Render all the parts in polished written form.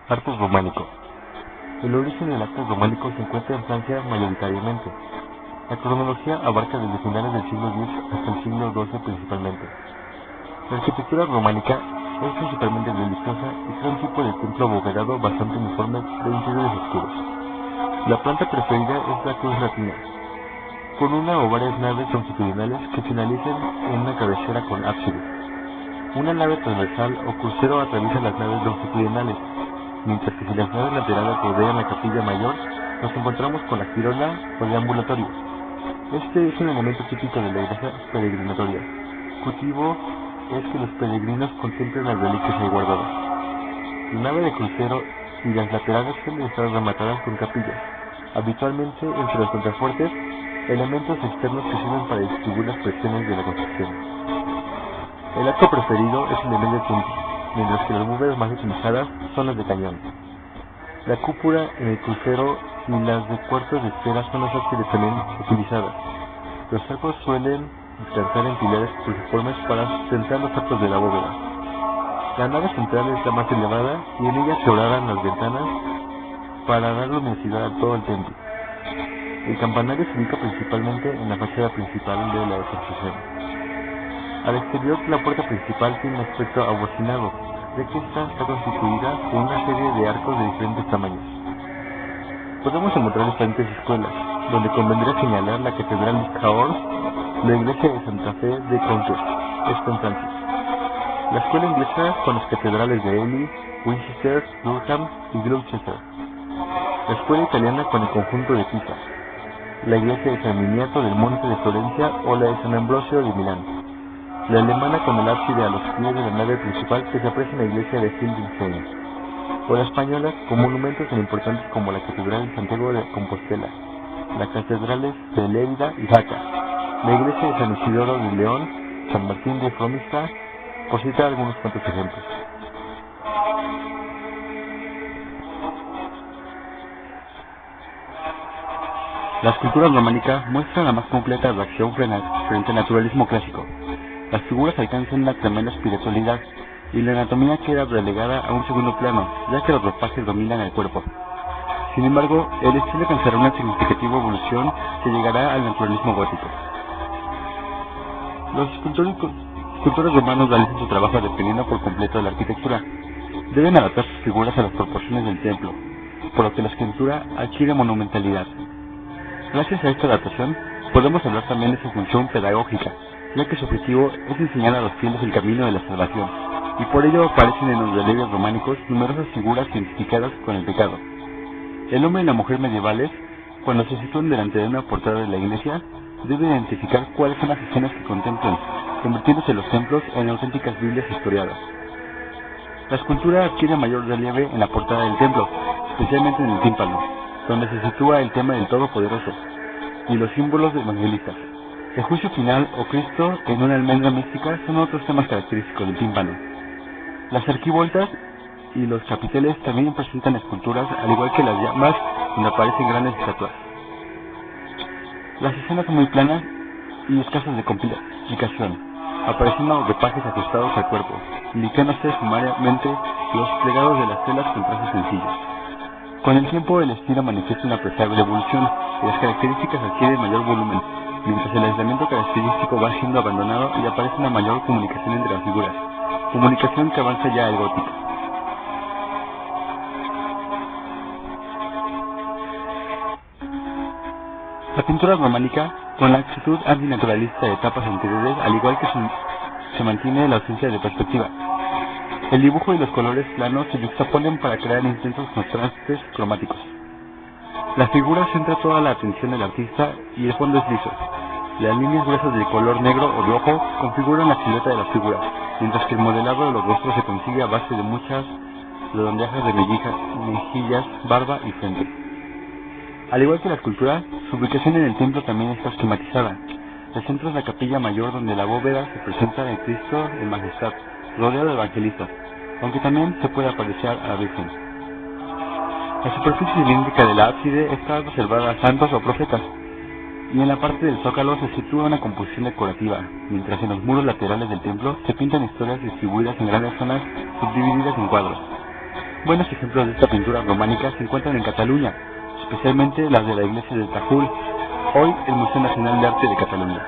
Arte románico. El origen del arte románico se encuentra en Francia mayoritariamente. La cronología abarca desde finales del siglo X hasta el siglo XII principalmente. La arquitectura románica es principalmente religiosa y crea un tipo de templo abovedado bastante uniforme de interiores oscuros. La planta preferida es la cruz latina, con una o varias naves longitudinales que finalizan en una cabecera con ábside. Una nave transversal o crucero atraviesa las naves longitudinales, mientras que si las naves laterales rodean la capilla mayor, nos encontramos con la girola o deambulatorio. Este es un elemento típico de la iglesia peregrinatoria, cultivo es que los peregrinos contemplen las reliquias ahí guardadas. La nave de crucero y las laterales suelen estar rematadas con capillas, habitualmente entre los contrafuertes, elementos externos que sirven para distribuir las presiones de la construcción. El arco preferido es el de medio punto, mientras que las bóvedas más utilizadas son las de cañón. La cúpula en el crucero y las de cuartos de esfera son las ábsides también utilizadas. Los arcos suelen descansar en pilares cruciformes para sustentar los arcos de la bóveda. La nave central es la más elevada y en ella se oraran las ventanas para dar luminosidad a todo el templo. El campanario se ubica principalmente en la fachada principal de la construcción. Al exterior, la puerta principal tiene un aspecto abocinado, ya que esta está constituida por una serie de arcos de diferentes tamaños. Podemos encontrar diferentes escuelas, donde convendría señalar la Catedral de Cahors, la iglesia de Santa Fe de Conques, esto en Francia. La escuela inglesa con las catedrales de Ely, Winchester, Durham y Gloucester. La escuela italiana con el conjunto de Pisa. La iglesia de San Miniato del Monte de Florencia o la de San Ambrosio de Milán. La alemana con el ábside a los pies de la nave principal que se aprecia en la iglesia de Hildesheim. O la española con monumentos tan importantes como la Catedral de Santiago de Compostela, las catedrales de Lérida y Jaca, la iglesia de San Isidoro de León, San Martín de Fromista, por citar algunos cuantos ejemplos. La escultura románica muestra la más completa reacción frente al naturalismo clásico. Las figuras alcanzan una tremenda espiritualidad y la anatomía queda relegada a un segundo plano, ya que los ropajes dominan el cuerpo. Sin embargo, el estilo alcanzará una significativa evolución que llegará al naturalismo gótico. Los escultores romanos realizan su trabajo dependiendo por completo de la arquitectura. Deben adaptar sus figuras a las proporciones del templo, por lo que la escultura adquiere monumentalidad. Gracias a esta adaptación, podemos hablar también de su función pedagógica, ya que su objetivo es enseñar a los fieles el camino de la salvación, y por ello aparecen en los relieves románicos numerosas figuras identificadas con el pecado. El hombre y la mujer medievales, cuando se sitúan delante de una portada de la iglesia, deben identificar cuáles son las escenas que contemplan, convirtiéndose los templos en auténticas Biblias historiadas. La escultura adquiere mayor relieve en la portada del templo, especialmente en el tímpano, donde se sitúa el tema del Todopoderoso y los símbolos evangelistas. El juicio final o Cristo en una almendra mística son otros temas característicos del tímpano. Las arquivoltas y los capiteles también presentan esculturas, al igual que las llamas, donde aparecen grandes estatuas. Las escenas son muy planas y escasas de complicación, apareciendo ropajes ajustados al cuerpo, indicándose sumariamente los plegados de las telas con trajes sencillos. Con el tiempo, el estilo manifiesta una apreciable evolución y las características adquieren mayor volumen, mientras el aislamiento característico va siendo abandonado y aparece una mayor comunicación entre las figuras, comunicación que avanza ya al gótico. La pintura románica, con la actitud antinaturalista de etapas anteriores, al igual que se mantiene la ausencia de perspectiva. El dibujo y los colores planos se juxtaponen para crear intensos contrastes cromáticos. La figura centra toda la atención del artista y el fondo es liso. Las líneas gruesas de color negro o rojo configuran la silueta de la figura, mientras que el modelado de los rostros se consigue a base de muchas redondeajes de mejillas, barba y frente. Al igual que la escultura, su ubicación en el templo también está esquematizada. El centro es la capilla mayor, donde la bóveda se presenta el Cristo en majestad, rodeado de evangelistas, aunque también se puede apreciar a la Virgen. La superficie cilíndrica de la ábside está reservada a santos o profetas, y en la parte del zócalo se sitúa una composición decorativa, mientras en los muros laterales del templo se pintan historias distribuidas en grandes zonas subdivididas en cuadros. Buenos ejemplos de esta pintura románica se encuentran en Cataluña, especialmente las de la iglesia de Tajul, hoy el Museo Nacional de Arte de Cataluña.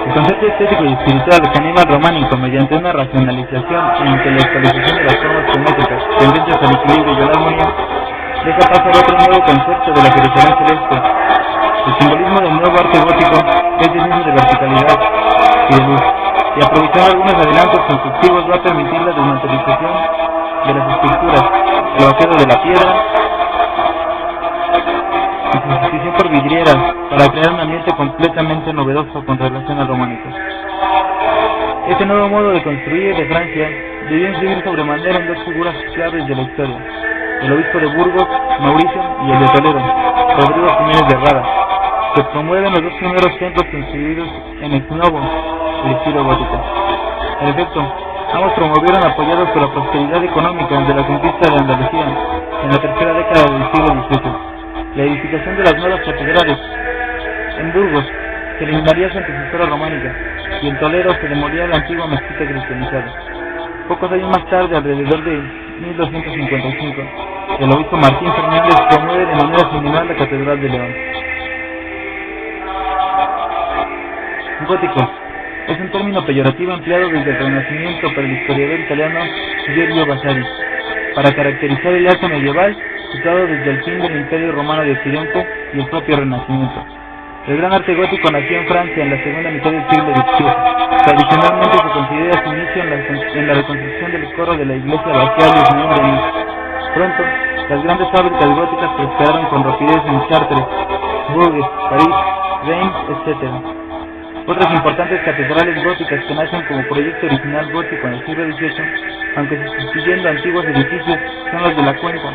El concepto estético y espiritual que anima al románico mediante una racionalización e intelectualización de las formas geométricas tendentes al equilibrio y a la armonía, deja paso a otro nuevo concepto de la Jerusalén celeste. El simbolismo del nuevo arte gótico es diseño de verticalidad y de luz, y aprovechando algunos adelantos constructivos va a permitir la desmaterialización de las estructuras, el vaqueo de la piedra y su sustitución por vidrieras para crear un ambiente completamente novedoso con relación al románico. Este nuevo modo de construir de Francia debió influir sobremanera en dos figuras claves de la historia: el obispo de Burgos, Mauricio, y el de Toledo, Rodrigo Jiménez de Rada, que promueven los dos primeros templos construidos en ex novo, el estilo gótico. En efecto, ambos promovieron, apoyados por la prosperidad económica de la conquista de Andalucía en la tercera década del siglo XVIII, la edificación de las nuevas catedrales. En Burgos se eliminaría su antecesora románica, y en Toledo se demolía la antigua mezquita cristianizada. Pocos años más tarde, alrededor de 1255, el obispo Martín Fernández promueve de manera similar la Catedral de León. Gótico es un término peyorativo empleado desde el Renacimiento por el historiador italiano Giorgio Vasari para caracterizar el arte medieval situado desde el fin del Imperio Romano de Occidente y el propio Renacimiento. El gran arte gótico nació en Francia en la segunda mitad del siglo XVII. Tradicionalmente se considera su inicio en la reconstrucción del coro de la iglesia abacial de Saint-Denis. Pronto, las grandes fábricas góticas prosperaron con rapidez en Chartres, Bourges, París, Reims, etc. Otras importantes catedrales góticas que nacen como proyecto original gótico en el siglo XVIII, aunque sustituyendo antiguos edificios, son las de la Cuenca,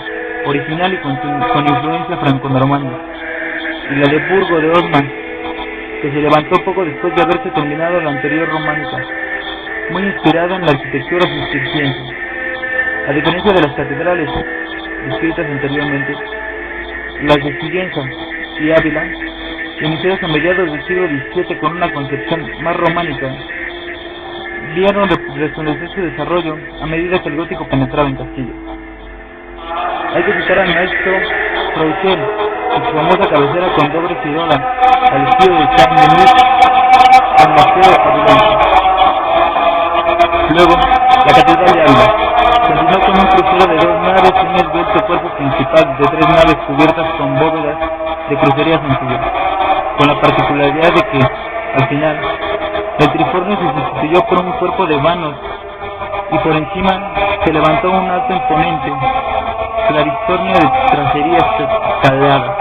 original y con influencia franco-normanda, y la de Burgo de Osma, que se levantó poco después de haberse terminado la anterior románica, muy inspirada en la arquitectura cisterciense. A diferencia de las catedrales descritas anteriormente, las de Sigüenza y Ávila, iniciadas a mediados del siglo XVII con una concepción más románica, vieron resplandecer su desarrollo a medida que el gótico penetraba en Castilla. Hay que citar al maestro Trouchet y su famosa cabecera con doble girola al estilo de Saint-Denis en la Museo Adelante. Luego, la Catedral de Ávila continuó con un crucero de 2 naves y un esbelto cuerpo principal de 3 naves cubiertas con bóvedas de crucería sencilla, con la particularidad de que, al final, el trifornio se sustituyó por un cuerpo de vanos y por encima se levantó un alto imponente claristornio de tracería escalada.